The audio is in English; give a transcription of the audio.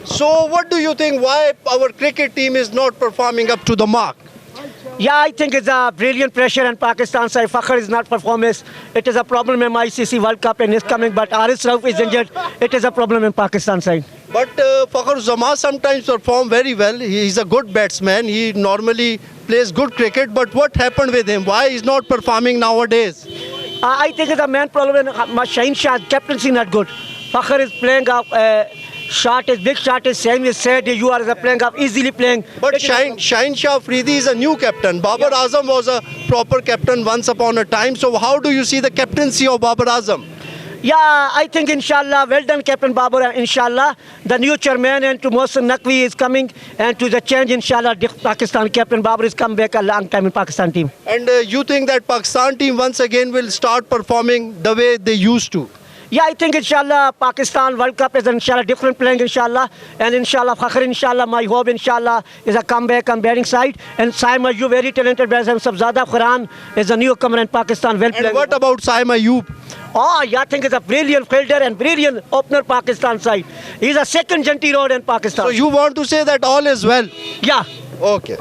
So what do you think, why our cricket team is not performing up to the mark? Yeah, I think it's a brilliant pressure on Pakistan side. Fakhr is not performing. It is a problem in ICC World Cup and is coming, but Aris Rauf is injured. It is a problem in Pakistan side. But Fakhr Zaman sometimes perform very well. He is a good batsman. He normally plays good cricket. But what happened with him? Why he's not performing nowadays? I think it's a main problem in Shaheen Shah's captaincy not good. Fakhr is playing shot is big shot is same is said you are playing up easily playing. But Shaheen Shah Afridi is a new captain. Babar Azam was a proper captain once upon a time. So how do you see the captaincy of Babar Azam? Yeah, I think inshallah, well done Captain Babar, inshallah. The new chairman and to Mohsin Naqvi is coming and to the change inshallah Pakistan Captain Babar is come back a long time in Pakistan team. And you think that Pakistan team once again will start performing the way they used to? Yeah, I think inshallah Pakistan World Cup is inshallah different playing inshallah, and inshallah Fakhr inshallah my hope inshallah is a comeback on batting side, and Saim Ayub very talented batsman. Sabzada Quran is a newcomer in Pakistan well playing. And what about Saim Ayub? Oh, yeah, I think he's a brilliant fielder and brilliant opener Pakistan side. He's a second Janti Road in Pakistan. So you want to say that all is well? Yeah. Okay.